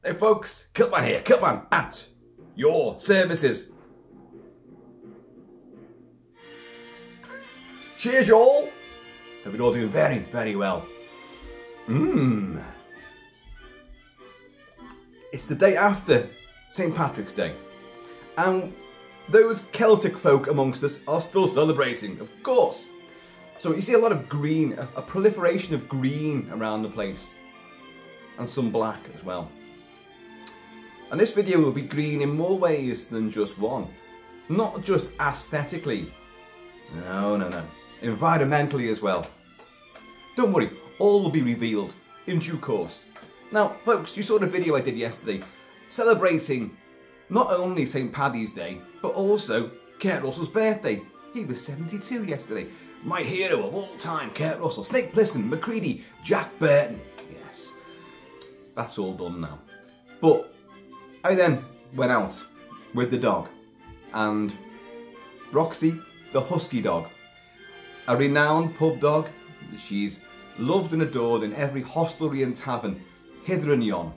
Hey folks, Kilt-Man here, Kilt-Man at your services. Cheers y'all! Hope you're all doing very, very well. It's the day after St. Patrick's Day, and those Celtic folk amongst us are still celebrating, of course. So you see a lot of green, a proliferation of green around the place, and some black as well. And this video will be green in more ways than just one. Not just aesthetically, no, environmentally as well. Don't worry, all will be revealed in due course. Now folks, you saw the video I did yesterday celebrating not only St. Paddy's Day, but also Kurt Russell's birthday. He was 72 yesterday. My hero of all time, Kurt Russell, Snake Plissken, Macready, Jack Burton. Yes, that's all done now. But I then went out with the dog, and Roxy, the husky dog, a renowned pub dog. She's loved and adored in every hostelry and tavern hither and yon.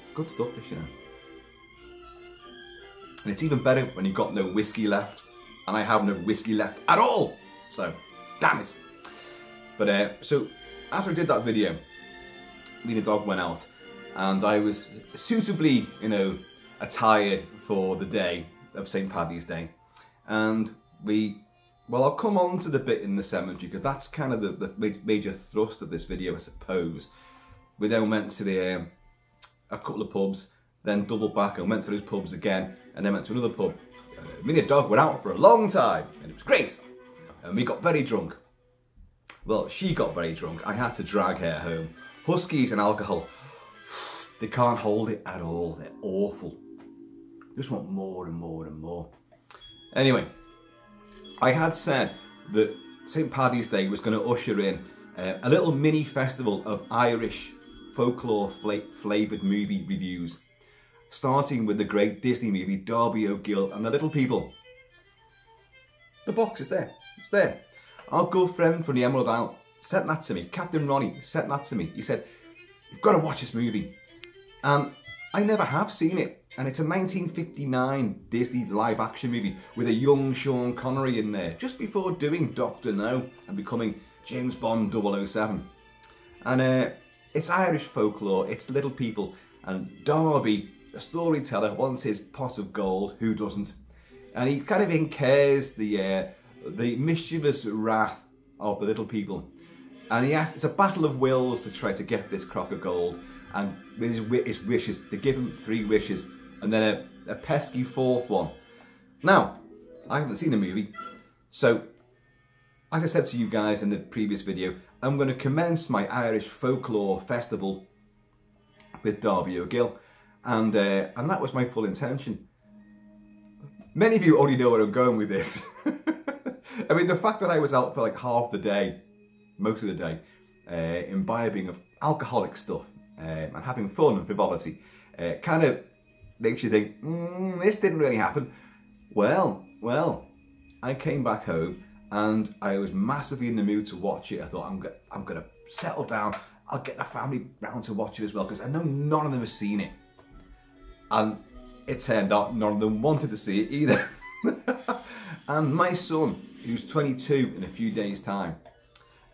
It's good stuff, this, you know. And it's even better when you've got no whiskey left, and I have no whiskey left at all. So, damn it. But so after I did that video, me and the dog went out, and I was suitably, you know, attired for the day of St. Paddy's Day. And well, I'll come on to the bit in the cemetery, because that's kind of the major thrust of this video, I suppose. We then went to a couple of pubs, then doubled back and went to those pubs again, and then went to another pub. Me and the dog went out for a long time, and it was great. And we got very drunk. Well, she got very drunk. I had to drag her home. Huskies and alcohol, they can't hold it at all. They're awful. They just want more and more and more. Anyway, I had said that St. Paddy's Day was going to usher in a little mini festival of Irish folklore flavoured movie reviews, starting with the great Disney movie Darby O'Gill and the Little People. The box is there. It's there. Our good friend from the Emerald Isle sent that to me. Captain Ronnie sent that to me. He said, "You've got to watch this movie." And I never have seen it. And it's a 1959 Disney live-action movie with a young Sean Connery in there, just before doing Dr. No and becoming James Bond 007. And it's Irish folklore, it's Little People, and Darby, a storyteller, wants his pot of gold. Who doesn't? And he kind of incurs the mischievous wrath of the Little People. And he asks, it's a battle of wills to try to get this crock of gold. And with his wishes, they give him 3 wishes, and then a pesky 4th one. Now, I haven't seen the movie, so as I said to you guys in the previous video, I'm going to commence my Irish folklore festival with Darby O'Gill, and that was my full intention. Many of you already know where I'm going with this. I mean, the fact that I was out for like half the day, most of the day, imbibing of alcoholic stuff, and having fun and frivolity, kind of makes you think, this didn't really happen. Well, I came back home and I was massively in the mood to watch it. I thought, I'm gonna settle down, I'll get the family round to watch it as well, because I know none of them have seen it. And it turned out none of them wanted to see it either. And my son, who's 22 in a few days' time,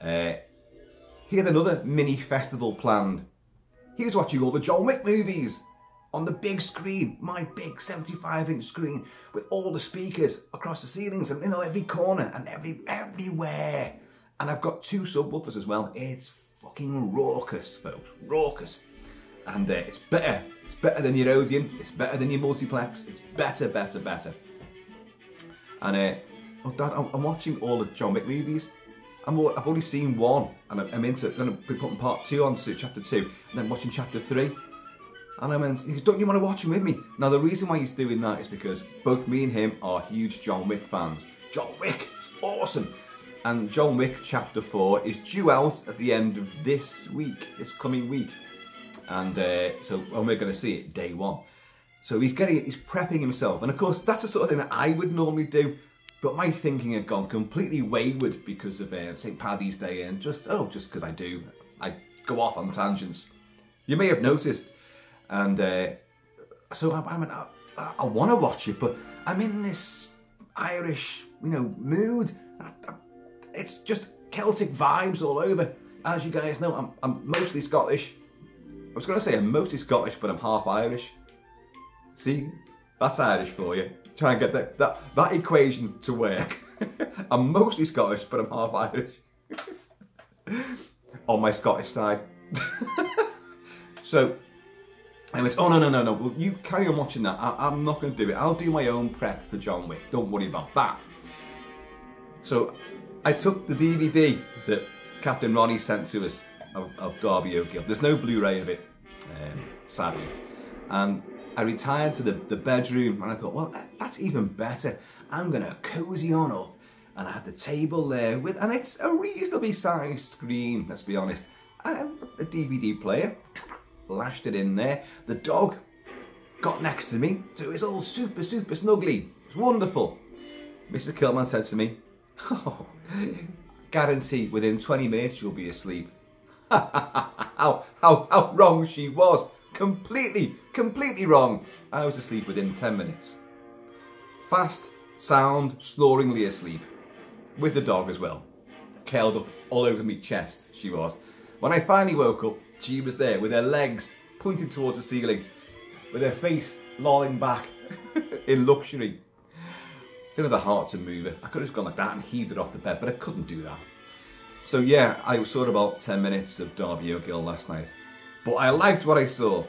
he had another mini festival planned. He was watching all the John Wick movies on the big screen, my big 75-inch screen, with all the speakers across the ceilings and in every corner and everywhere. And I've got 2 subwoofers as well. It's fucking raucous, folks, raucous. And it's better. It's better than your Odeon. It's better than your multiplex. It's better. And oh Dad, I'm watching all the John Wick movies. I've only seen 1, and I'm going to be putting part 2 on, so chapter 2, and then watching chapter 3. And I went, don't you want to watch them with me? Now the reason why he's doing that is because both me and him are huge John Wick fans. John Wick, it's awesome. And John Wick chapter 4 is due out at the end of this coming week. And so we're going to see it day 1. So he's prepping himself. And of course, that's the sort of thing that I would normally do. But my thinking had gone completely wayward because of St. Paddy's Day, and just because I go off on tangents. You may have noticed And so I want to watch it, but I'm in this Irish, you know, mood. It's just Celtic vibes all over. As you guys know, I'm mostly Scottish. I was going to say I'm mostly Scottish, but I'm half Irish. See, that's Irish for you. Try and get that equation to work. I'm mostly Scottish, but I'm half Irish. On my Scottish side. So, anyways, oh no, well, you carry on watching that. I'm not going to do it. I'll do my own prep for John Wick. Don't worry about that. So, I took the DVD that Captain Ronnie sent to us of Darby O'Gill. There's no Blu-ray of it, sadly. And I retired to the bedroom and I thought, well, that's even better. I'm going to cozy on up. And I had the table there and it's a reasonably sized screen, let's be honest. A DVD player, lashed it in there. The dog got next to me, so it was all super snuggly. It was wonderful. Mrs. Kilt-Man said to me, oh, guarantee within 20 minutes you'll be asleep. How wrong she was. Completely wrong. I was asleep within 10 minutes. Fast, sound, snoringly asleep. With the dog as well. Curled up all over me chest, she was. When I finally woke up, she was there with her legs pointed towards the ceiling, with her face lolling back in luxury. Didn't have the heart to move her. I could have just gone like that and heaved her off the bed, but I couldn't do that. So yeah, I saw about 10 minutes of Darby O'Gill last night. But I liked what I saw.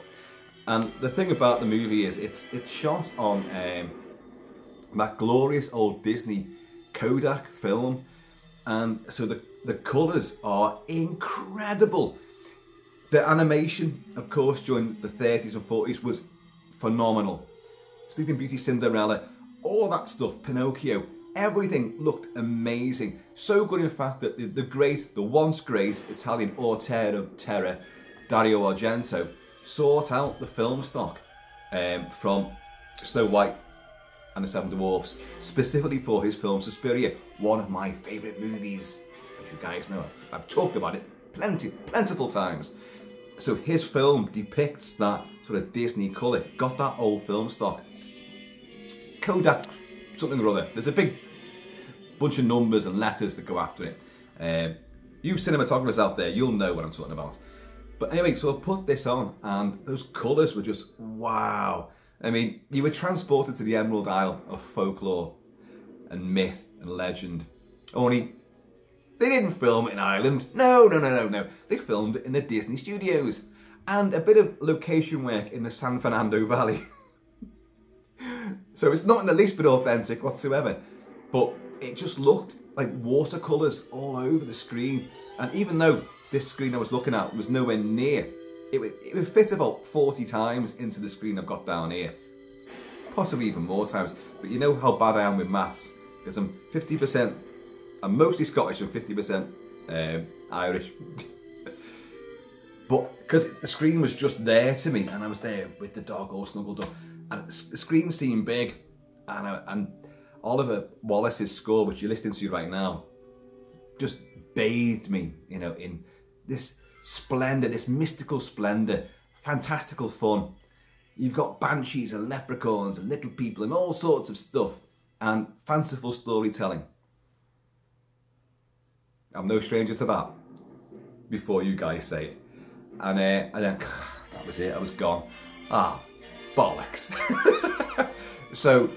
And the thing about the movie is it's shot on that glorious old Disney Kodak film, and so the colours are incredible. The animation, of course, during the 30s and 40s was phenomenal. Sleeping Beauty, Cinderella, all that stuff, Pinocchio, everything looked amazing. So good, in fact, that the once great Italian auteur of terror, Dario Argento, sought out the film stock from Snow White and the Seven Dwarfs, specifically for his film Suspiria, one of my favourite movies. As you guys know, I've talked about it plentiful times. So his film depicts that sort of Disney colour, got that old film stock. Kodak, something or other. There's a big bunch of numbers and letters that go after it. You cinematographers out there, you'll know what I'm talking about. But anyway, so I put this on and those colours were just wow. I mean, you were transported to the Emerald Isle of folklore and myth and legend. Only, they didn't film it in Ireland. No. They filmed it in the Disney studios. And a bit of location work in the San Fernando Valley. So it's not in the least bit authentic whatsoever. But it just looked like watercolours all over the screen. And even though this screen I was looking at was nowhere near, it would fit about 40 times into the screen I've got down here. Possibly even more times. But you know how bad I am with maths. Because I'm 50%, I'm mostly Scottish and 50% Irish. But because the screen was just there to me and I was there with the dog all snuggled up. And the screen seemed big. And Oliver Wallace's score, which you're listening to right now, just bathed me, you know, in this splendour, this mystical splendour, fantastical fun. You've got banshees and leprechauns and little people and all sorts of stuff, and fanciful storytelling. I'm no stranger to that, before you guys say it. And then, that was it, I was gone. Ah, bollocks. So,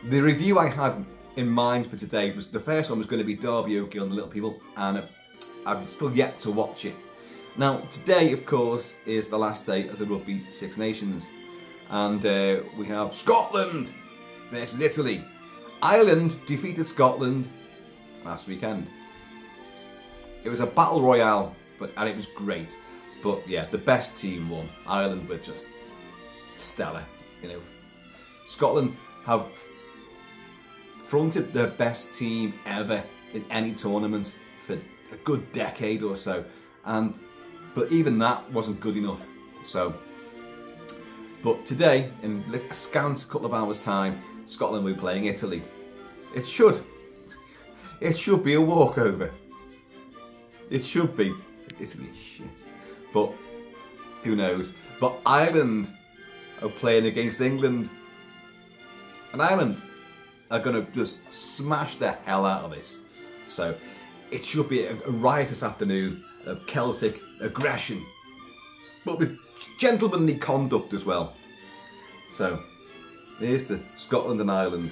the review I had in mind for today was, the first one was going to be Darby O'Gill and the Little People, and I've still yet to watch it. Now, today, of course, is the last day of the Rugby Six Nations. And we have Scotland versus Italy. Ireland defeated Scotland last weekend. It was a battle royale, and it was great. But yeah, the best team won. Ireland were just stellar. You know, Scotland have fronted their best team ever in any tournament for a good decade or so. But even that wasn't good enough. So, but today, in a scant couple of hours' time, Scotland will be playing Italy. It should be a walkover. It should be. Italy is shit. But who knows? But Ireland of playing against England. And Ireland are going to just smash the hell out of this. So it should be a riotous afternoon of Celtic aggression, but with gentlemanly conduct as well. So here's to Scotland and Ireland.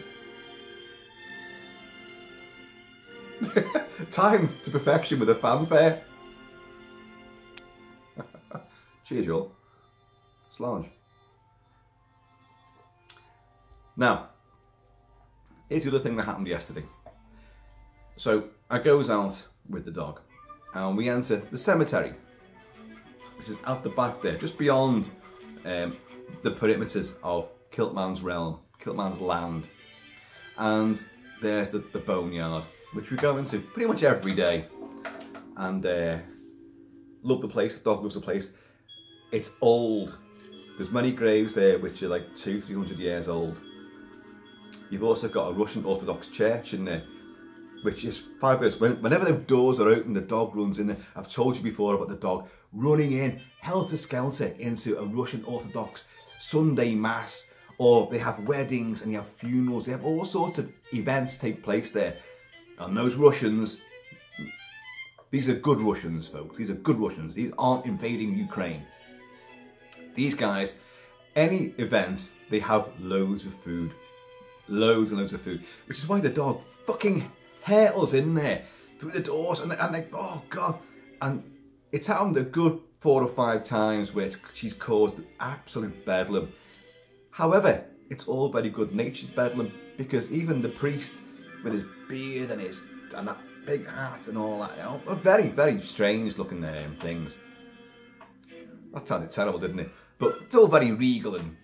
Timed to perfection with a fanfare. Cheers, y'all. Slange. Now, here's the other thing that happened yesterday. So I goes out with the dog and we enter the cemetery, which is out the back there, just beyond the perimeters of Kilt-Man's realm, Kilt-Man's land. And there's the boneyard, which we go into pretty much every day. And love the place, the dog loves the place. It's old. There's many graves there which are like 200-300 years old. You've also got a Russian Orthodox church in there, which is fabulous. Whenever the doors are open, the dog runs in there. I've told you before about the dog running in helter-skelter into a Russian Orthodox Sunday Mass, or they have weddings and you have funerals. They have all sorts of events take place there. And those Russians, these are good Russians, folks. These are good Russians. These aren't invading Ukraine. These guys, any event, they have loads of food. Loads and loads of food. Which is why the dog fucking hurtles in there through the doors and like, oh God. And it's happened a good 4 or 5 times where she's caused absolute bedlam. However, it's all very good natured bedlam, because even the priest with his beard and that big hat and all that, you know, are very, very strange looking things. That sounded terrible, didn't it? But it's all very regal and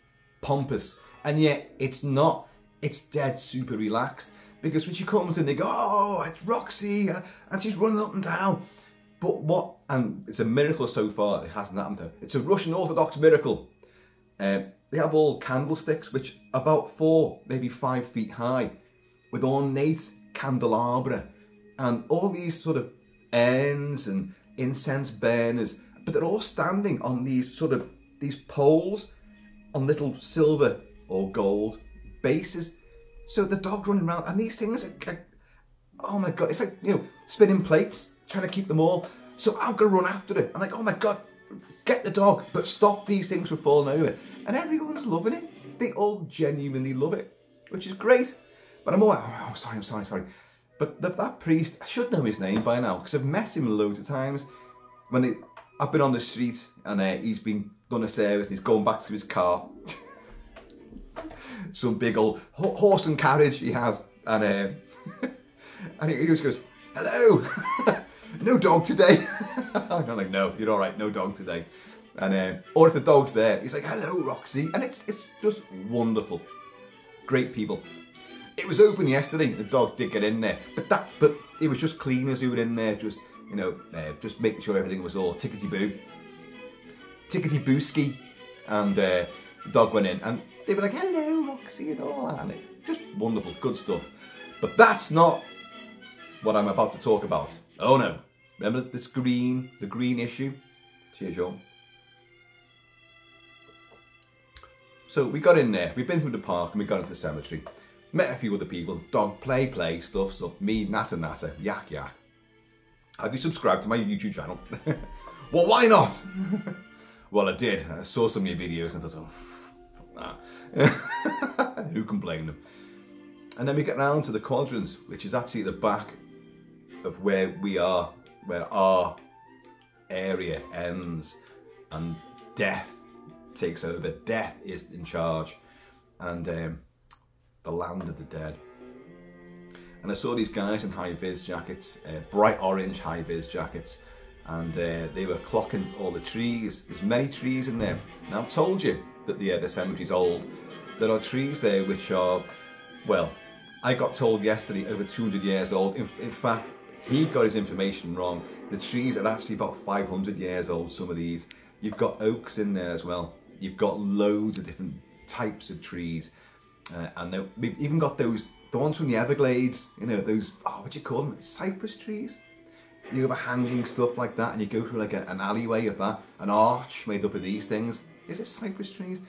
pompous, and yet it's not. It's dead super relaxed, because when she comes in, they go, oh, it's Roxy, and she's running up and down. But what, and it's a miracle so far, it hasn't happened to her. It's a Russian Orthodox miracle. They have all candlesticks, which are about 4, maybe 5 feet high, with ornate candelabra, and all these sort of urns and incense burners, but they're all standing on these these poles on little silver or gold bases. So the dog running around, and these things are, oh my God, it's like, you know, spinning plates, trying to keep them all. So I'm gonna run after it. I'm like, oh my God, get the dog, but stop these things from falling over. And everyone's loving it. They all genuinely love it, which is great. But I'm all like, oh, I'm sorry. But that priest, I should know his name by now, because I've met him loads of times. I've been on the street and he's been done a service and he's going back to his car. Some big old horse and carriage he has, and he just goes, hello, no dog today. I'm like, no, you're all right, no dog today. And or if the dog's there, he's like, hello, Roxy, and it's just wonderful. Great people. It was open yesterday. The dog did get in there, but it was just cleaners who were in there, just, you know, just making sure everything was all tickety-boo, tickety-booski, and the dog went in, and they were like, hello, Roxy, and all that, and it, just wonderful, good stuff. But that's not what I'm about to talk about. Oh no! Remember this the green issue? Cheers, y'all. So we got in there. We've been through the park and we got into the cemetery. Met a few other people. Dog play, stuff. Me, natter, yak. Have you subscribed to my YouTube channel? Well, why not? Well, I did. I saw some of your videos and I thought, oh, nah. Who can blame them? And then we get round to the quadrants, which is actually the back of where we are, where our area ends and death takes over. Death is in charge, and the land of the dead. And I saw these guys in high-vis jackets, bright orange high-vis jackets, and they were clocking all the trees. There's many trees in there. Now I've told you that the cemetery's old. There are trees there which are, well, I got told yesterday over 200 years old. In fact, he got his information wrong. The trees are actually about 500 years old, some of these. You've got oaks in there as well. You've got loads of different types of trees. And we've even got the ones from the Everglades, you know, those, oh, what do you call them? Cypress trees? You have hanging stuff like that, and you go through like an alleyway of that, an arch made up of these things. Is it cypress trees?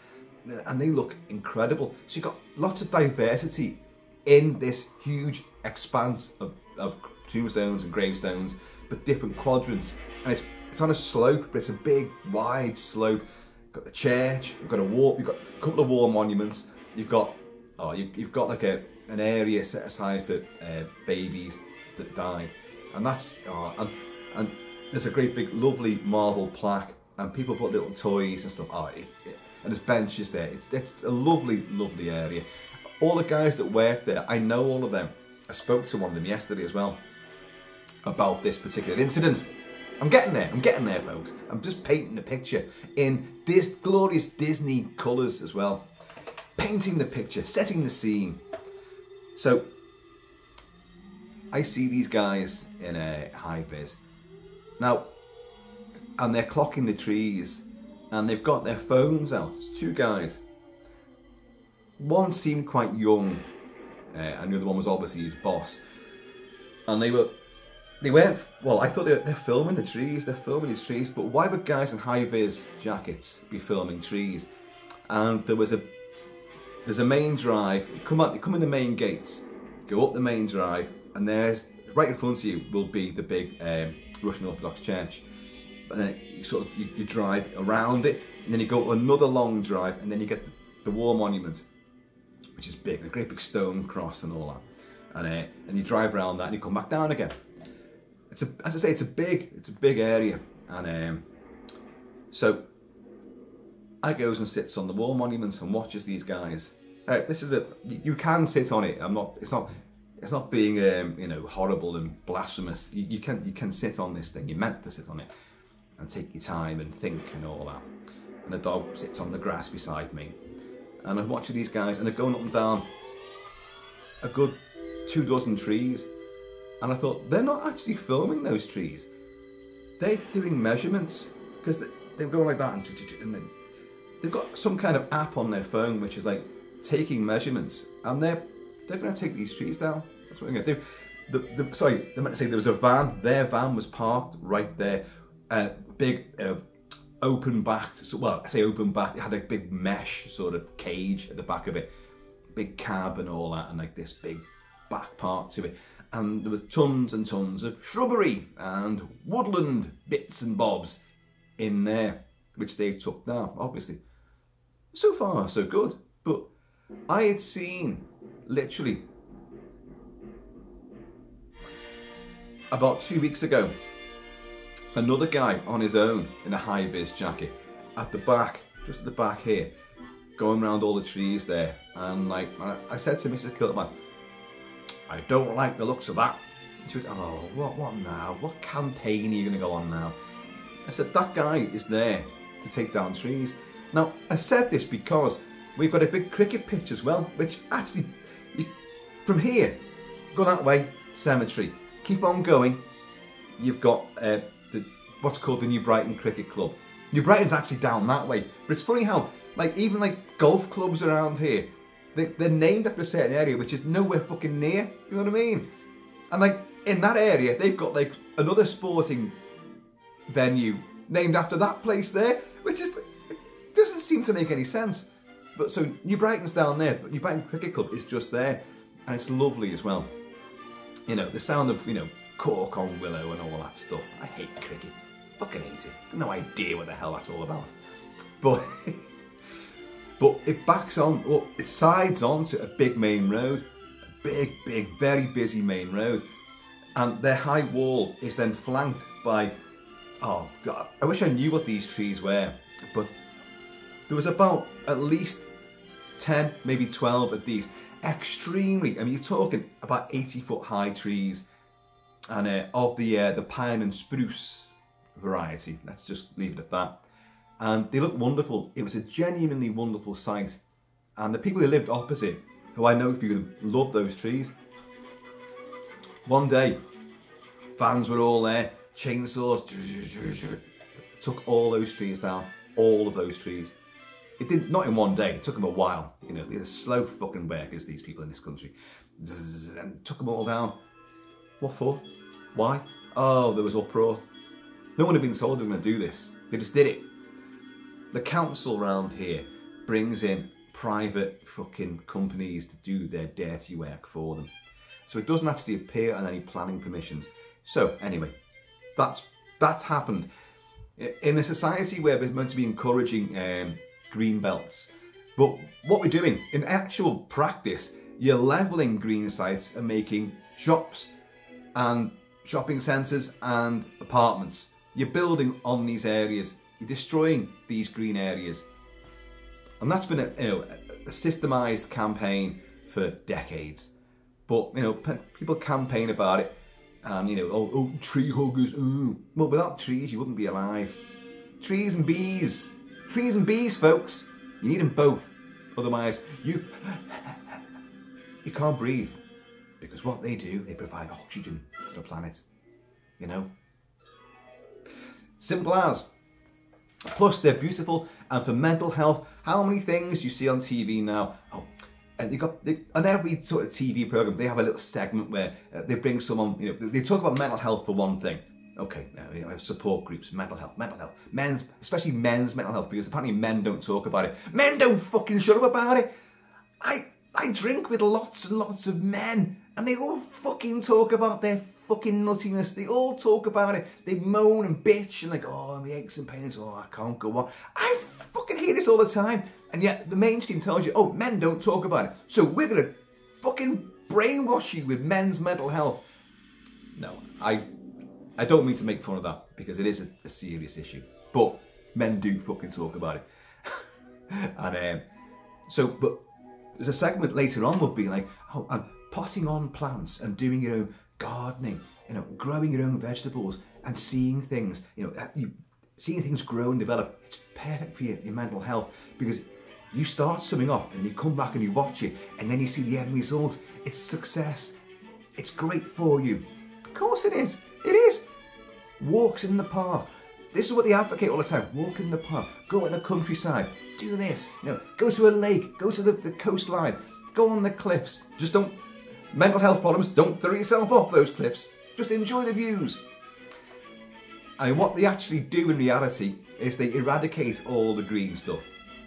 and they look incredible. So you've got lots of diversity in this huge expanse of tombstones and gravestones, but different quadrants. And it's on a slope, but it's a big, wide slope. You've got the church, you've got you've got a couple of war monuments. You've got like an area set aside for babies that died, and that's and there's a great big lovely marble plaque, and people put little toys and stuff. And there's benches there. It's a lovely area. All the guys that work there, I know all of them. I spoke to one of them yesterday as well about this particular incident. I'm getting there, folks. I'm just painting the picture in this glorious Disney colours as well. Painting the picture, setting the scene. So I see these guys in a high vis now, and they're clocking the trees, and they've got their phones out. It's two guys. One seemed quite young, and the other one was obviously his boss. And they weren't, well, I thought they're filming the trees, they're filming these trees, but why would guys in high-vis jackets be filming trees? And there's a main drive. You come in the main gates, go up the main drive, and there's, right in front of you will be the big Russian Orthodox Church. And then you drive around it, and then you go another long drive, and then you get the war monument, which is big, a great big stone cross and all that. And you drive around that, and you come back down again. As I say, it's a big area, and so I goes and sits on the war monument and watches these guys. You can sit on it. It's not being you know, horrible and blasphemous. You can sit on this thing. You're meant to sit on it and take your time and think and all that. And the dog sits on the grass beside me, and I'm watching these guys, and they're going up and down a good 24 trees. And I thought, they're not actually filming those trees. They're doing measurements, because they're going like that, and then they've got some kind of app on their phone which is like taking measurements, and they're going to take these trees down. That's what they're going to do. Sorry, they meant to say there was a van. Their van was parked right there. Big open backed. So, well, I say open backed. It had a big mesh sort of cage at the back of it, big cab and all that, and like this big back part to it. And there was tons and tons of shrubbery and woodland bits and bobs in there, which they took down, obviously. So far, so good. But I had seen, literally, about 2 weeks ago, another guy on his own in a high-vis jacket at the back, just at the back here, going around all the trees there. And like, I said to Mrs. Kilt-Man, I don't like the looks of that. She went, oh, what now? What campaign are you going to go on now? I said, that guy is there to take down trees. Now, I said this because we've got a big cricket pitch as well, which actually, from here, go that way, cemetery. Keep on going, you've got what's called the New Brighton Cricket Club. New Brighton's actually down that way. But it's funny how, like, even like golf clubs around here, they're named after a certain area which is nowhere fucking near, you know what I mean? And like, in that area, they've got like another sporting venue named after that place there, which is, it doesn't seem to make any sense. But so New Brighton's down there, but New Brighton Cricket Club is just there, and it's lovely as well. You know, the sound of, you know, cork on willow and all that stuff. I hate cricket, fucking hate it. No idea what the hell that's all about. But but it backs on, well, it sides onto a big main road, a big, very busy main road, and their high wall is then flanked by, oh God, I wish I knew what these trees were, but there was about at least 10, maybe 12 of these extremely, I mean, you're talking about 80-foot high trees, and of the pine and spruce variety. Let's just leave it at that. And they looked wonderful. It was a genuinely wonderful sight. And the people who lived opposite, who I know if you love those trees, one day, vans were all there, chainsaws, took all those trees down, all of those trees. It didn't, not in one day, it took them a while. You know, they're slow fucking workers, these people in this country. And took them all down. What for? Why? Oh, there was uproar. No one had been told they were going to do this. They just did it. The council around here brings in private fucking companies to do their dirty work for them. So it doesn't actually appear on any planning permissions. So anyway, that's happened. In a society where we're meant to be encouraging green belts, but what we're doing in actual practice, you're levelling green sites and making shops and shopping centres and apartments. You're building on these areas. You're destroying these green areas. And that's been a systemised campaign for decades. But, people campaign about it and, oh, tree huggers, ooh. Well, without trees, you wouldn't be alive. Trees and bees. Trees and bees, folks. You need them both. Otherwise, you can't breathe. Because what they do, they provide oxygen to the planet. Simple as. Plus, they're beautiful. And for mental health, how many things you see on TV now? Oh, and on every sort of TV program, they have a little segment where they bring someone, they talk about mental health for one thing. Okay, support groups, mental health, especially men's mental health, because apparently men don't talk about it. Men don't fucking shut up about it. I drink with lots and lots of men, and they all fucking talk about their fucking nuttiness. They all talk about it. They moan and bitch and like, oh, my aches and pains, oh, I can't go on. I fucking hear this all the time. And yet the mainstream tells you, oh, men don't talk about it. So we're going to fucking brainwash you with men's mental health. No, I don't mean to make fun of that, because it is a serious issue. But men do fucking talk about it. And but there's a segment later on would be like, oh, and potting on plants and doing your own gardening, growing your own vegetables and seeing things, seeing things grow and develop. It's perfect for your mental health, because you start something off and you come back and you watch it and then you see the end result. It's success. It's great for you. Of course it is. It is. Walks in the park. This is what they advocate all the time. Walk in the park. Go in the countryside. Do this. Go to a lake. Go to the coastline. Go on the cliffs. Just don't... Mental health problems, don't throw yourself off those cliffs. Just enjoy the views. And what they actually do in reality is they eradicate all the green stuff.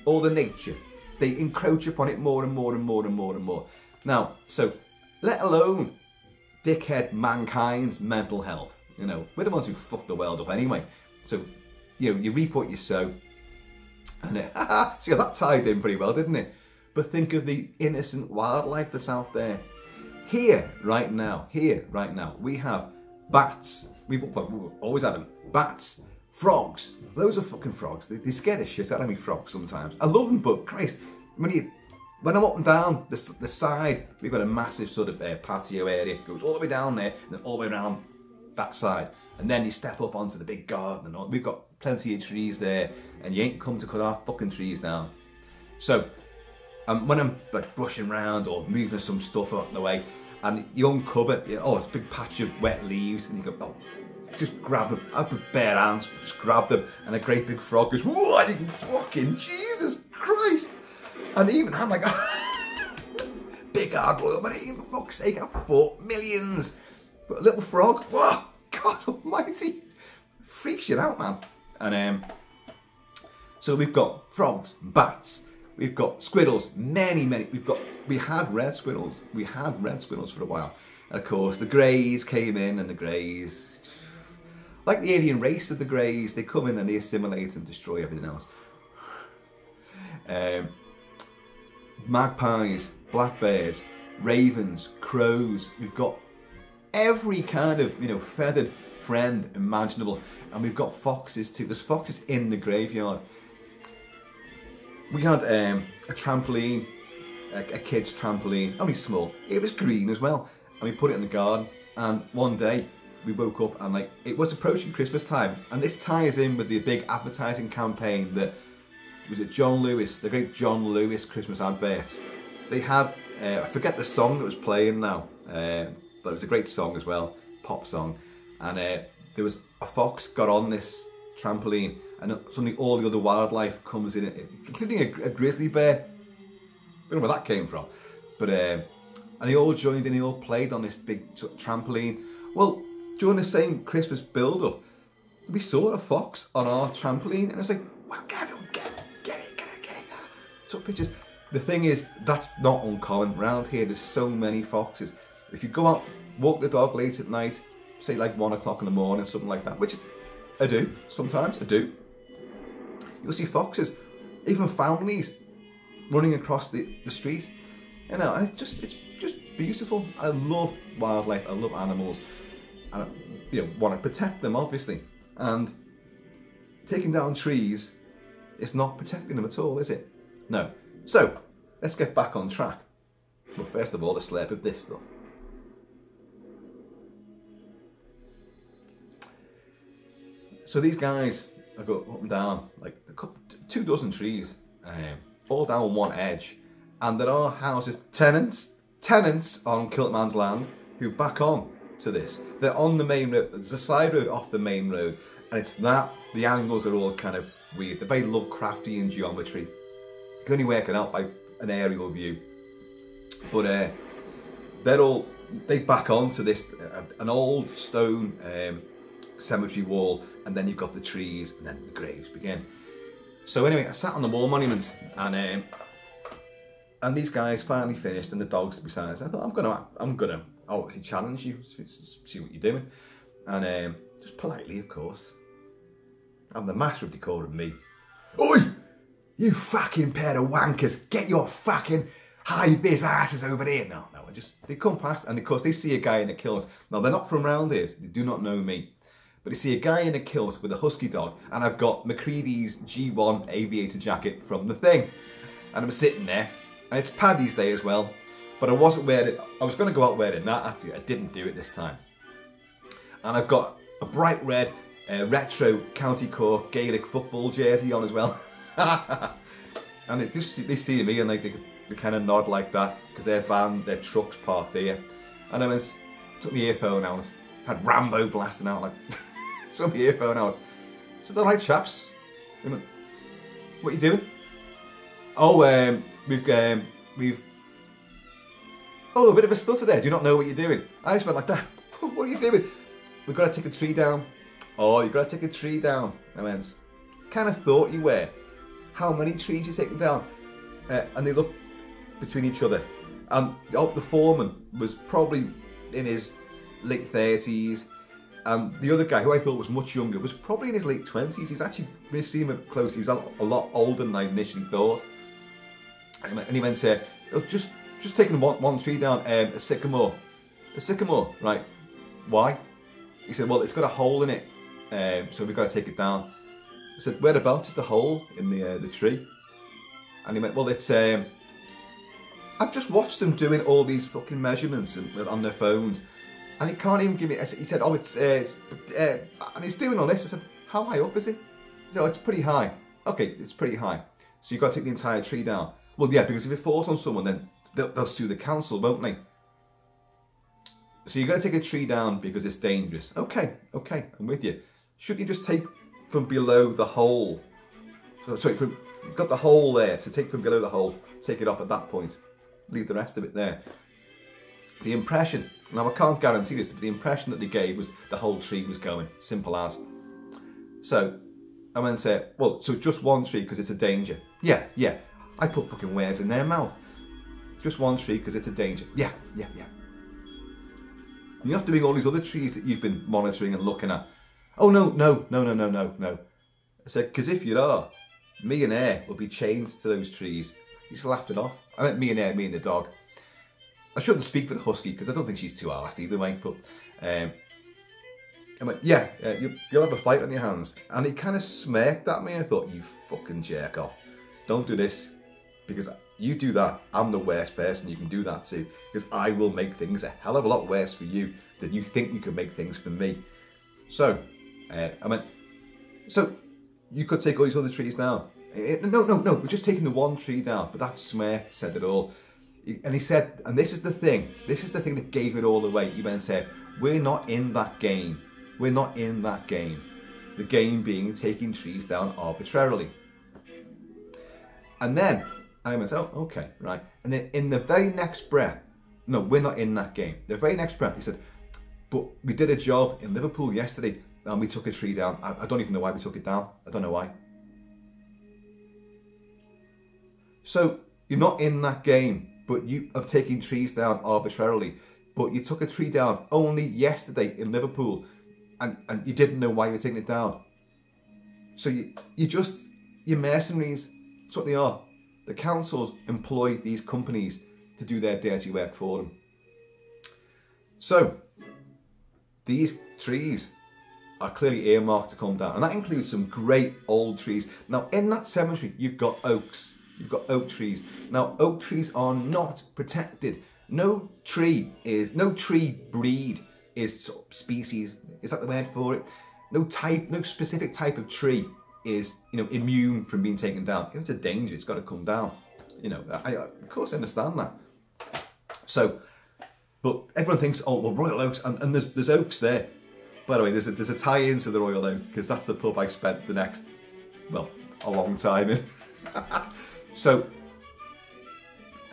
All the nature. They encroach upon it more and more and more and more and more. Now, so, let alone dickhead mankind's mental health. We're the ones who fuck the world up anyway. So, you reap what you sow. And see how that tied in pretty well, didn't it? But think of the innocent wildlife that's out there. Here, right now, we have bats. We've always had them. Bats, frogs. Those are fucking frogs. They scare the shit out of me, frogs, sometimes. I love them, but Christ, when I'm up and down the side, we've got a massive sort of patio area. It goes all the way down there and then all the way around that side. And then you step up onto the big garden and we've got plenty of trees there, and you ain't come to cut our fucking trees down. So, when I'm like brushing around or moving some stuff out of the way, and you uncover, it's a big patch of wet leaves, and you go, oh, just grab them. I put bare hands, just grab them, and a great big frog goes, whoa, and you can fucking, Jesus Christ. And even I'm like, big hard boy, but for fuck's sake, I fought millions. But a little frog, whoa, God almighty, freaks you out, man. And so we've got frogs, bats. We've got squirrels, many. We had red squirrels. We had red squirrels for a while. And of course, the greys came in, and the greys, like the alien race of the greys, they come in and they assimilate and destroy everything else. Magpies, blackbirds, ravens, crows. We've got every kind of, feathered friend imaginable. And we've got foxes too. There's foxes in the graveyard. We had a trampoline, a kid's trampoline, only small. It was green as well, and we put it in the garden. And one day we woke up and it was approaching Christmas time, and this ties in with the big advertising campaign that was it John Lewis, the great John Lewis Christmas adverts. They had I forget the song that was playing now, but it was a great song as well, pop song, and there was a fox got on this trampoline. And suddenly all the other wildlife comes in, including a grizzly bear. I don't know where that came from. But, and they all joined in, they all played on this big trampoline. Well, during the same Christmas build-up, we saw a fox on our trampoline, and I was like, wow, get it. took pictures. The thing is, that's not uncommon. Around here, there's so many foxes. If you go out, walk the dog late at night, say like 1 o'clock in the morning, something like that, which I do, sometimes I do, you'll see foxes, even families, running across the street. You know, and it's just beautiful. I love wildlife, I love animals, and I, you know, want to protect them, obviously. And taking down trees, it's not protecting them at all, is it? No. So, let's get back on track. Well, first of all, let's slurp of this stuff. So these guys, I go up and down, like 2 dozen trees, all down one edge. And there are houses, tenants on Kilt-Man's land who back on to this. They're on the main road, there's a side road off the main road, and it's that, the angles are all kind of weird. They're very Lovecraftian geometry. You can only work it out by an aerial view. But they back on to this, an old stone cemetery wall, and then you've got the trees, and then the graves begin. So anyway, I sat on the war monument, and these guys finally finished, and the dogs beside us. I thought, I'm gonna obviously challenge you, see what you're doing, and just politely, of course. I'm the master of decorum, me. Oi! You fucking pair of wankers, get your fucking high-vis asses over here. No, they come past, and of course they see a guy in a kilt. Now, they're not from round here, so they do not know me. But they see a guy in a kilt with a husky dog, and I've got McCready's G1 aviator jacket from The Thing. And I'm sitting there, and it's Paddy's Day as well, but I wasn't wearing it. I was going to go out wearing that, actually. I didn't do it this time. And I've got a bright red retro County Cork Gaelic football jersey on as well. And they see me, and like they kind of nod like that, because their truck's parked there. And I took my earphone out, had Rambo blasting out, like, took my earphone out. So they're right, chaps. What are you doing? Oh, we've oh, a bit of a stutter there. Do you not know what you're doing? I just went like that. What are you doing? We've got to take a tree down. Oh, you've got to take a tree down. I went, kind of thought you were. How many trees you taking down? And they looked between each other. And the foreman was probably in his late 30s. And the other guy, who I thought was much younger, was probably in his late 20s. He's actually, when you see him up close, he was a lot older than I initially thought. And he went, just taking one tree down, a sycamore. A sycamore, right? Why? He said, well, it's got a hole in it, so we've got to take it down. I said, whereabouts is the hole in the tree? And he went, well, it's, I've just watched them doing all these fucking measurements on their phones, and he can't even give me, he said, oh, it's, and he's doing all this. I said, how high up is it? He said, oh, it's pretty high. Okay, it's pretty high. So you've got to take the entire tree down. Well, yeah, because if it falls on someone, then they'll sue the council, won't they? So you've got to take a tree down because it's dangerous. Okay, I'm with you. Shouldn't you just take from below the hole? Oh, sorry, you've got the hole there, so take from below the hole, take it off at that point, leave the rest of it there. The impression, now I can't guarantee this, but the impression that they gave was the whole tree was going, simple as. So I went and said, well, so just one tree because it's a danger. Yeah, I put fucking words in their mouth. Just one tree because it's a danger. Yeah. You're not doing all these other trees that you've been monitoring and looking at. Oh, no. I said, because if you are, me and Air will be chained to those trees. He just laughed it off. I meant me and Air, me and the dog. I shouldn't speak for the husky because I don't think she's too arsed either way. But I went, yeah, you'll have a fight on your hands. And he kind of smirked at me. I thought, you fucking jerk off. Don't do this, because you do that, I'm the worst person you can do that to, because I will make things a hell of a lot worse for you than you think you can make things for me. So, I went, so you could take all these other trees down. No, we're just taking the one tree down. But that smirk said it all. And he said, and this is the thing that gave it all away. He went and said, we're not in that game. We're not in that game. The game being taking trees down arbitrarily. And then I went, oh, okay, right. And then in the very next breath, no, we're not in that game. The very next breath, he said, but we did a job in Liverpool yesterday and we took a tree down. I don't even know why we took it down. I don't know why. So you're not in that game, but you have taken trees down arbitrarily. But you took a tree down only yesterday in Liverpool, and you didn't know why you were taking it down. So you're mercenaries. That's what they are. The councils employ these companies to do their dirty work for them. So these trees are clearly earmarked to come down, and that includes some great old trees. Now in that cemetery you've got oaks, you've got oak trees. Now oak trees are not protected. No tree breed is sort of species, is that the word for it? No specific type of tree is, you know, immune from being taken down. If it's a danger, it's got to come down. You know, I of course I understand that. So, but everyone thinks, oh well, Royal Oaks, and there's oaks there. By the way, there's a tie-in to the Royal Oak, because that's the pub I spent the next, well, a long time in. So,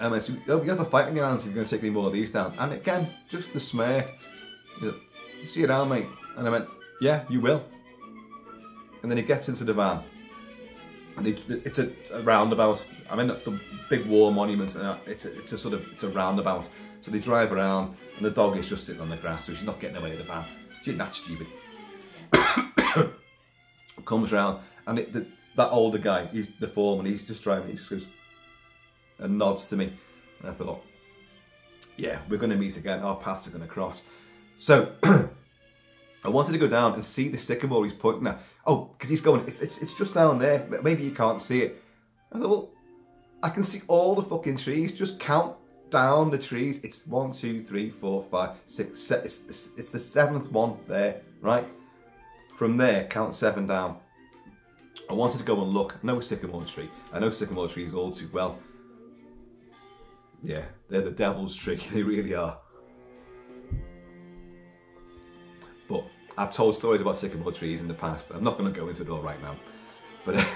you have a fight in your hands if you're going to take any more of these down. And again, just the smirk. You see it out, mate. And I went, yeah, you will. And then he gets into the van. And it's a roundabout. I'm in the big war monument, and it's a roundabout. So they drive around, and the dog is just sitting on the grass, so she's not getting away with the van. She ain't that stupid. Comes round, and that older guy, he's the foreman, he's just driving, he just goes and nods to me. And I thought, yeah, we're going to meet again, our paths are going to cross. So I wanted to go down and see the sycamore he's pointing at. Oh, because he's going, it's just down there, maybe you can't see it. I thought, well, I can see all the fucking trees, just count down the trees. It's 1, 2, 3, 4, 5, 6, 7, it's the 7th one there, right? From there, count 7 down. I wanted to go and look. No sycamore tree. I know sycamore trees all too well. Yeah, they're the devil's trick. They really are. But I've told stories about sycamore trees in the past. I'm not going to go into it all right now. But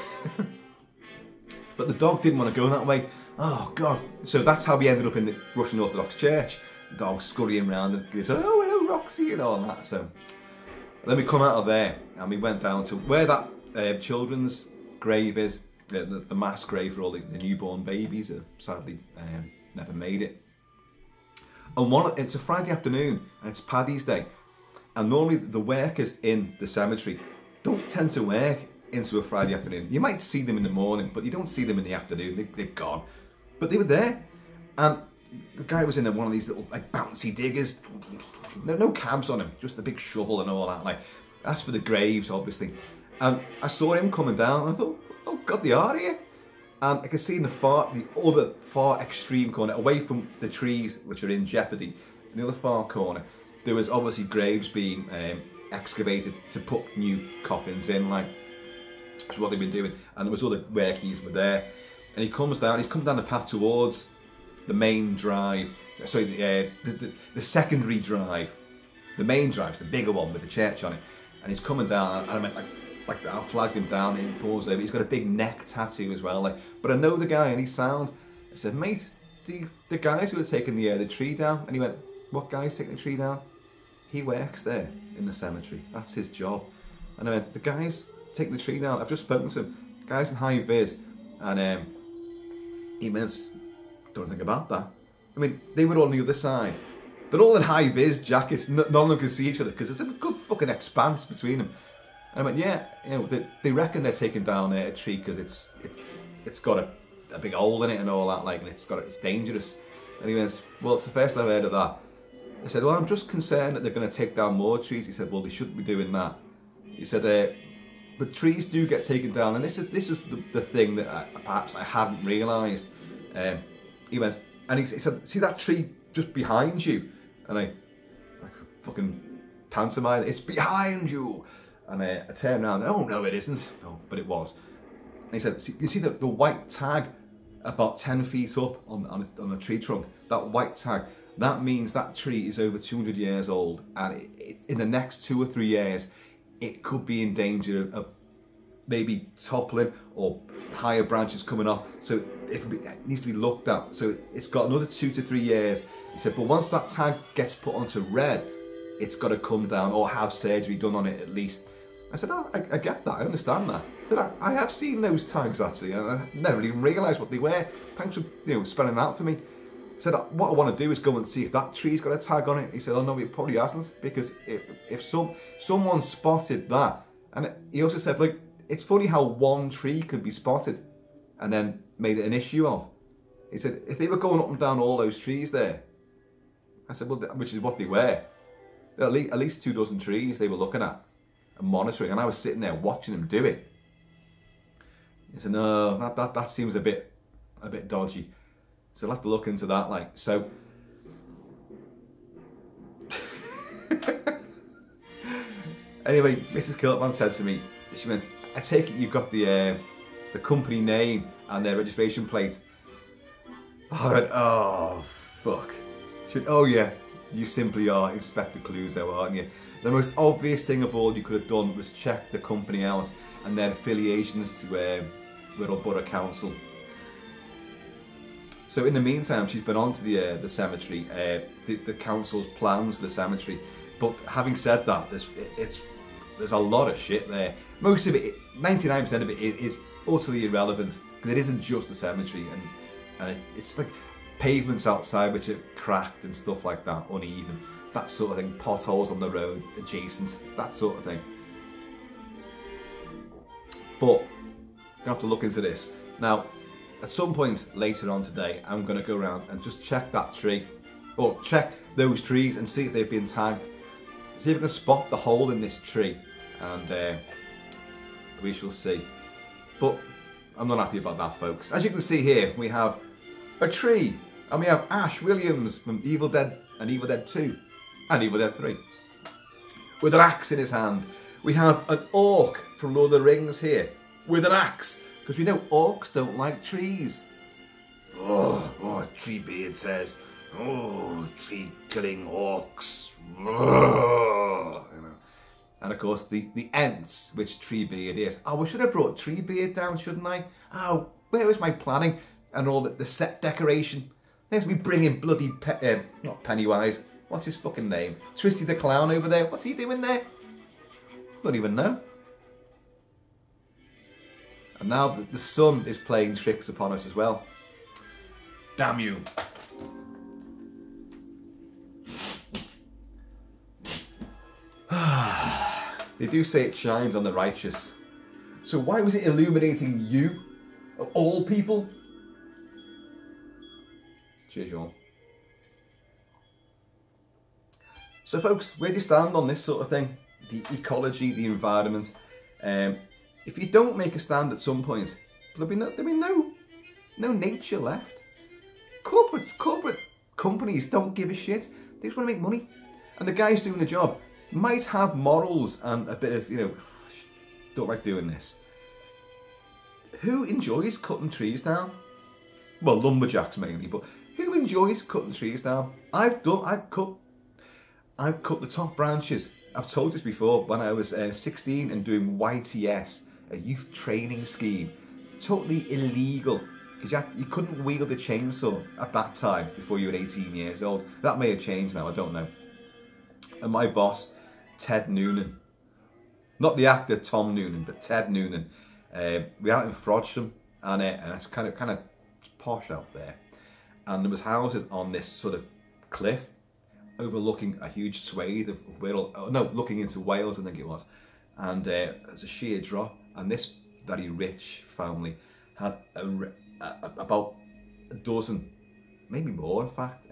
but the dog didn't want to go that way. Oh God! So that's how we ended up in the Russian Orthodox Church. The dog scurrying around and he said, "Oh, hello, Roxy," and all that. So then we come out of there and we went down to where that children's grave is, the mass grave for all the newborn babies that have sadly never made it. And it's a Friday afternoon and it's Paddy's Day, and normally the workers in the cemetery don't tend to work into a Friday afternoon. You might see them in the morning, but you don't see them in the afternoon. They've gone. But they were there, and the guy was in one of these little like bouncy diggers. No cabs on him, just a big shovel and all that. Like that's for the graves, obviously. And I saw him coming down, and I thought, oh God, they are here. And I could see in the other far extreme corner, away from the trees which are in jeopardy, in the other far corner, there was obviously graves being excavated to put new coffins in, like, which is what they've been doing. And there was other workies were there. And he comes down, he's come down the path towards the main drive, sorry, the secondary drive. The main drive's the bigger one with the church on it. And he's coming down, and I went like I flagged him down, and he pulls over. He's got a big neck tattoo as well, like. But I know the guy, and he's sound. I said, mate, the guys who are taking the tree down, and he went, what guy's taking the tree down? He works there in the cemetery. That's his job. And I went, the guys taking the tree down, I've just spoken to him. Guys in high vis, and he went, don't think about that. I mean, they were on the other side. They're all in high vis jackets. None of them can see each other because there's a good fucking expanse between them. And I went, yeah, you know, they reckon they're taking down a tree because it's got a big hole in it and all that, like, and it's dangerous. And he went, well, it's the first I've heard of that. I said, well, I'm just concerned that they're going to take down more trees. He said, well, they shouldn't be doing that. He said, but trees do get taken down, and this is the thing that perhaps I hadn't realised. He went, and he said, see that tree just behind you? And I fucking pantomime, it's behind you. And I turned around, oh no it isn't. Oh, but it was. And he said, you see the white tag about 10 feet up on a tree trunk? That white tag, that means that tree is over 200 years old, and in the next 2 or 3 years, it could be in danger of maybe toppling or higher branches coming off. So it needs to be looked at. So it's got another 2 to 3 years. He said, but once that tag gets put onto red, it's got to come down or have surgery done on it at least. I said, oh, I get that, I understand that. But I have seen those tags actually, and I never even realised what they were. Thanks for spelling that out for me. I said, what I want to do is go and see if that tree's got a tag on it. He said, oh no, it probably hasn't, because if someone spotted that, and he also said, like, it's funny how one tree could be spotted and then made it an issue of. He said, if they were going up and down all those trees there, I said, well, which is what they were. At least 2 dozen trees they were looking at and monitoring, and I was sitting there watching them do it. He said, no, that seems a bit dodgy. So I'll have to look into that, like, so. Anyway, Mrs. Kilt-Man said to me, she went, I take it you've got the company name and their registration plate. I went, oh, fuck. She went, oh yeah, you simply are Inspector Clouseau, aren't you? The most obvious thing of all you could have done was check the company out and their affiliations to Little Borough Council. So in the meantime, she's been on to the cemetery, the council's plans for the cemetery. But having said that, there's a lot of shit there. Most of it, 99% of it is utterly irrelevant, because it isn't just a cemetery, and it's like pavements outside which are cracked and stuff like that, uneven, that sort of thing, potholes on the road adjacent, that sort of thing. But I'm gonna have to look into this. Now, at some point later on today, I'm gonna go around and just check that tree, or check those trees and see if they've been tagged. See if I can spot the hole in this tree, and we shall see. But I'm not happy about that, folks. As you can see here, we have a tree, and we have Ash Williams from Evil Dead and Evil Dead 2 and Evil Dead 3 with an axe in his hand. We have an orc from Lord of the Rings here with an axe, because we know orcs don't like trees. Oh, Treebeard says, oh, tree killing orcs. Oh, you know. And of course the Ents, which Treebeard is. Oh, we should have brought Treebeard down, shouldn't I? Oh, where was my planning and all the set decoration? There's me bringing bloody not Pennywise. What's his fucking name? Twisty the Clown over there. What's he doing there? Don't even know. And now the sun is playing tricks upon us as well. Damn you. They do say it shines on the righteous. So why was it illuminating you, of all people? Cheers, y'all. So folks, where do you stand on this sort of thing? The ecology, the environment. If you don't make a stand at some point, there'll be no nature left. Corporate companies don't give a shit. They just want to make money. And the guys doing the job might have morals and a bit of, don't like doing this. Who enjoys cutting trees down? Well, lumberjacks mainly, but who enjoys cutting trees down? I've cut the top branches. I've told this before, when I was 16 and doing YTS, a youth training scheme. Totally illegal, because you couldn't wield a chainsaw at that time before you were 18 years old. That may have changed now, I don't know. And my boss, Ted Noonan, not the actor Tom Noonan, but Ted Noonan, we were out in Frodsham, and it's kind of posh out there, and there was houses on this sort of cliff overlooking a huge swathe of looking into Wales, I think it was, and it was a sheer drop, and this very rich family had about a dozen, maybe more in fact,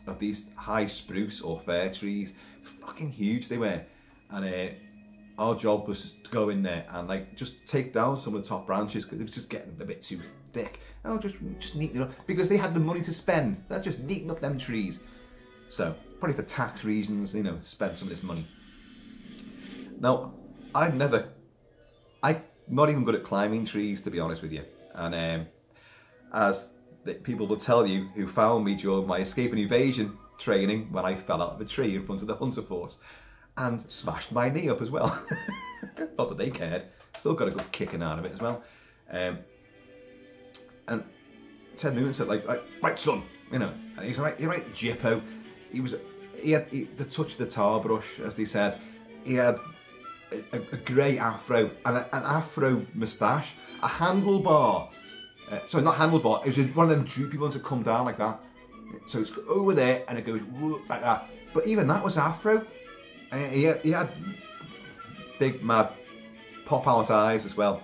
of these high spruce or fir trees. Fucking huge they were, and our job was just to go in there and like just take down some of the top branches, because it was just getting a bit too thick. And I'll just neaten it up, because they had the money to spend. They'll just neaten up them trees. So probably for tax reasons, spend some of this money. Now, I'm not even good at climbing trees, to be honest with you. And as people will tell you who found me during my escape and evasion training, when I fell out of a tree in front of the Hunter Force and smashed my knee up as well. Not that they cared. Still got a good kicking out of it as well. And Ted Noonan said, right son, and he's right, you're right, Jippo. He had the touch of the tar brush, as they said. He had a grey afro and an afro moustache, a handlebar. Sorry, not handlebar. It was one of them droopy ones that come down like that. So it's over there and it goes like that. But even that was afro. And he had big, mad, pop-out eyes as well.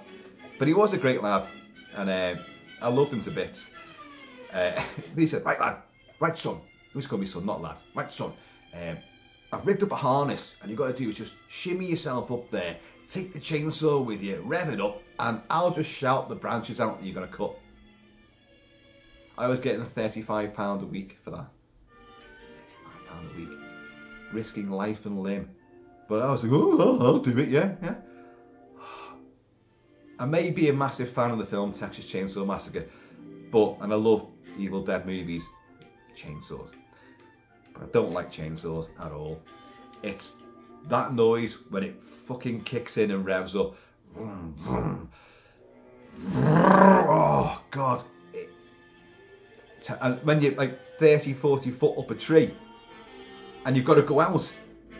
But he was a great lad, and I loved him to bits. He said, right lad, right son, who's going to be son, not lad, right son, I've rigged up a harness, and you've got to do is just shimmy yourself up there, take the chainsaw with you, rev it up, and I'll just shout the branches out that you're going to cut. I was getting £35 a week for that. £35 a week. Risking life and limb. But I was like, oh, I'll do it, yeah. I may be a massive fan of the film Texas Chainsaw Massacre, and I love Evil Dead movies, chainsaws. But I don't like chainsaws at all. It's that noise when it fucking kicks in and revs up. Vroom, vroom. Oh, God. And when you're like 30, 40 foot up a tree, and you've got to go out,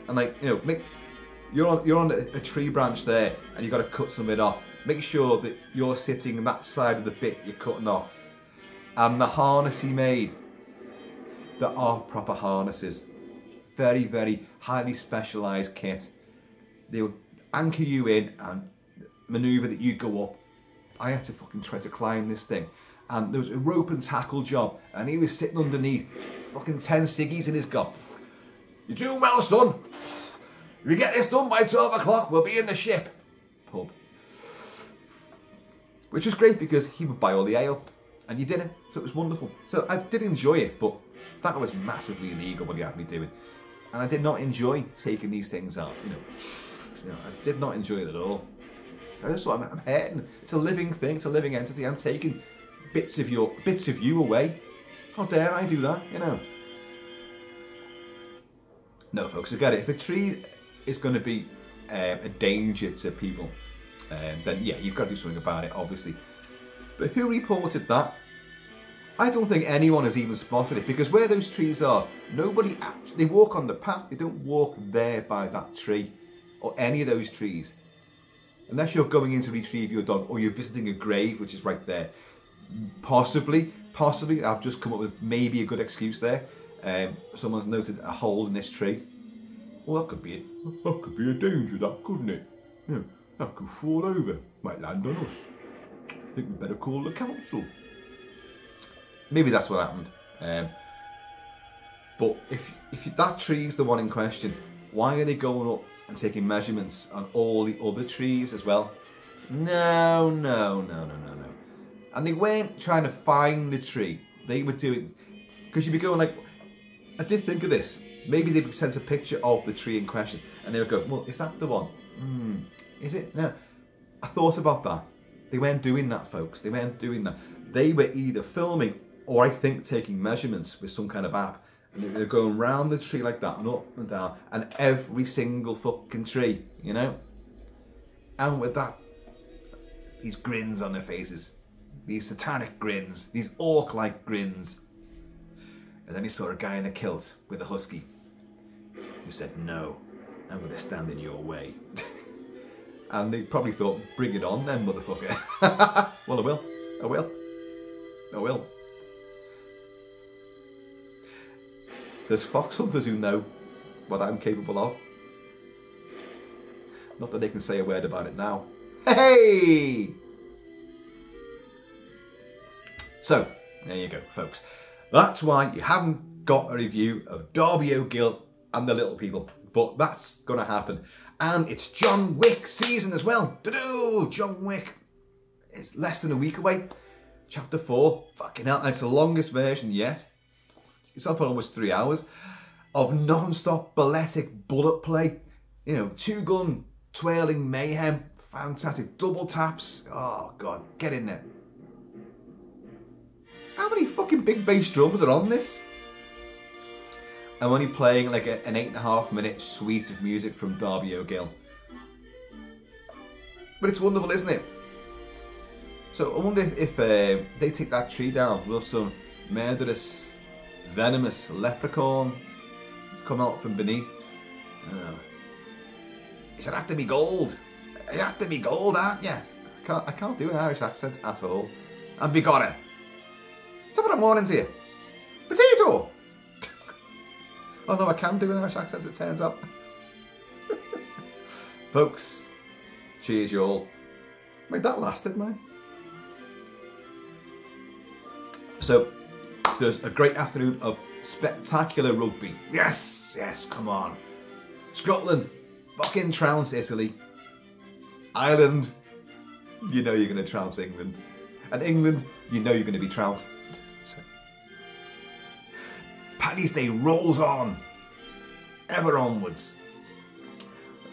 and like, you know, you're on a tree branch there, and you've got to cut something off. Make sure that you're sitting on that side of the bit you're cutting off. And the harness he made, there are proper harnesses. Very, very highly specialised kit. They would anchor you in and manoeuvre that you go up. I had to fucking try to climb this thing. And there was a rope and tackle job, and he was sitting underneath, fucking 10 ciggies in his gob. You're doing well, son. If we get this done by 12 o'clock, we'll be in the ship. Pub. Which was great because he would buy all the ale, and you didn't, so it was wonderful. So I did enjoy it, but that was massively illegal what he had me doing. And I did not enjoy taking these things out, you know, I did not enjoy it at all. I just thought, I'm hurting. It's a living thing, it's a living entity. I'm taking bits of you away. How dare I do that, you know? No, folks, I get it. If a tree is going to be a danger to people, then yeah, you've got to do something about it, obviously. But who reported that? I don't think anyone has even spotted it, because where those trees are, nobody actually, they walk on the path, they don't walk there by that tree, or any of those trees. Unless you're going in to retrieve your dog, or you're visiting a grave, which is right there. Possibly, I've just come up with maybe a good excuse there. Someone's noted a hole in this tree. Well, that could be a danger, that, couldn't it? Yeah, that could fall over, might land on us. I think we better call the council. Maybe that's what happened. But if that tree's the one in question, why are they going up and taking measurements on all the other trees as well? No. And they weren't trying to find the tree. They were doing, because you'd be going like, I did think of this. Maybe they would send a picture of the tree in question, and they would go, well, is that the one? Is it? No. I thought about that. They weren't doing that, folks. They weren't doing that. They were either filming, or I think taking measurements with some kind of app, and they're going round the tree like that, and up and down, and every single fucking tree, you know? And with that, these grins on their faces. These satanic grins, these orc-like grins. And then he saw a guy in a kilt with a husky who said, no, I'm going to stand in your way. And they probably thought, bring it on then, motherfucker. Well, I will. There's fox hunters who know what I'm capable of. Not that they can say a word about it now. Hey! So, there you go, folks. That's why you haven't got a review of Darby O'Gill and the Little People. But that's going to happen. And it's John Wick season as well. John Wick. It's less than a week away. Chapter 4. Fucking hell. And it's the longest version yet. It's on for almost 3 hours of non-stop balletic bullet play. You know, two-gun twirling mayhem. Fantastic. Double taps. Oh, God. Get in there. How many fucking big bass drums are on this? I'm only playing like an 8.5 minute suite of music from Darby O'Gill. But it's wonderful, isn't it? So I wonder if they take that tree down, will some murderous, venomous leprechaun come out from beneath? You're after me gold. You're after me gold, aren't you? I can't do an Irish accent at all. And bigorra. So what I'm warning to you. Potato! Oh no, I can do an Irish accent, it turns out. Folks, cheers you all. Made that last, didn't I? So, there's a great afternoon of spectacular rugby. Yes, yes, come on. Scotland, fucking trounced Italy. Ireland, you know you're going to trounce England. And England, you know you're going to be trounced. So, Paddy's Day rolls on. Ever onwards.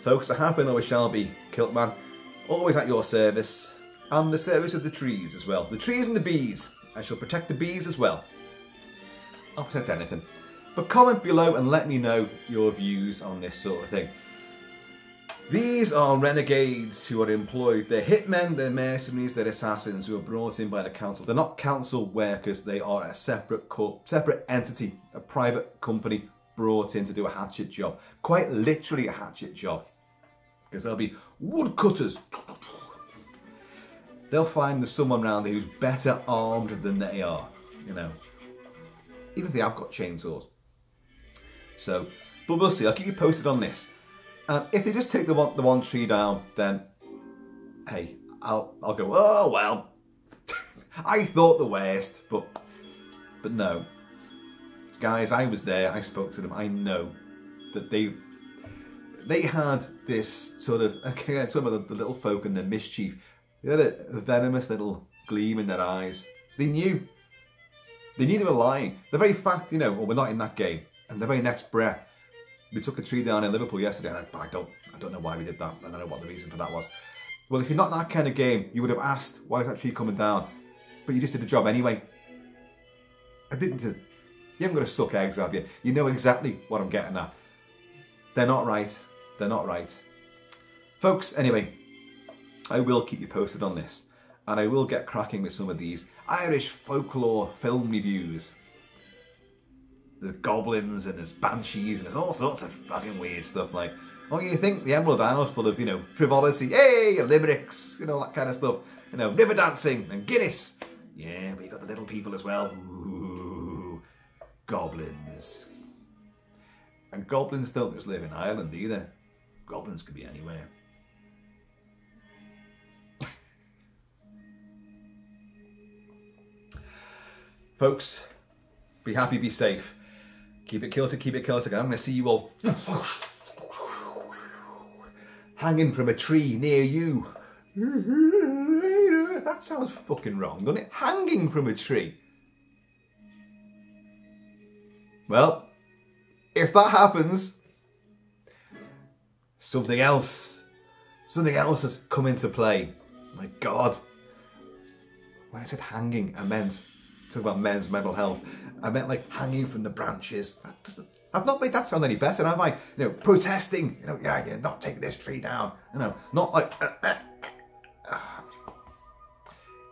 Folks, I have been, always shall be, Kilt-Man. Always at your service. And the service of the trees as well. The trees and the bees. I shall protect the bees as well. I'll protect anything. But comment below and let me know your views on this sort of thing. These are renegades who are employed. They're hitmen, they're mercenaries, they're assassins who are brought in by the council. They're not council workers, they are a separate entity, a private company brought in to do a hatchet job. Quite literally a hatchet job. Because they'll be woodcutters. They'll find there's someone around there who's better armed than they are, you know. Even if they have got chainsaws. So, but we'll see, I'll keep you posted on this. And if they just take the one tree down, then, hey, I'll go, oh, well, I thought the worst, but no. Guys, I was there, I spoke to them, I know that they had this sort of, okay, talking about the little folk and their mischief, they had a venomous little gleam in their eyes. They knew they were lying. The very fact, you know, well, we're not in that game, and the very next breath, we took a tree down in Liverpool yesterday, and I don't know why we did that. I don't know what the reason for that was. Well, if you're not in that kind of game, you would have asked, why is that tree coming down? But you just did the job anyway. You haven't got to suck eggs, have you? You know exactly what I'm getting at. They're not right. They're not right. Folks, anyway, I will keep you posted on this. And I will get cracking with some of these Irish folklore film reviews. There's goblins and there's banshees and there's all sorts of fucking weird stuff. Like, oh, you think the Emerald Isle's full of, you know, frivolity, hey, limericks, you know, that kind of stuff. You know, river dancing and Guinness. Yeah, but you got the little people as well. Ooh, goblins. And goblins don't just live in Ireland either. Goblins could be anywhere. Folks, be happy, be safe. Keep it Celtic, keep it Celtic. I'm going to see you all hanging from a tree near you. That sounds fucking wrong, doesn't it? Hanging from a tree. Well, if that happens, something else has come into play. My God. When I said hanging, I meant, talk about men's mental health, I meant like hanging from the branches. I've not made that sound any better, have I? You know, protesting, you know, yeah, not taking this tree down. You know, not like,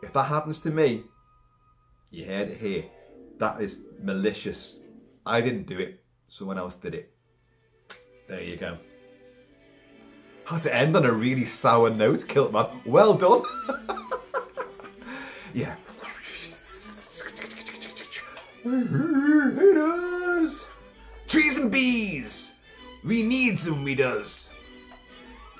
If that happens to me, you heard it here. That is malicious. I didn't do it, someone else did it. There you go. Had to end on a really sour note, Kilt-Man. Well done. Yeah. Haters! Trees and bees! We need them, we does.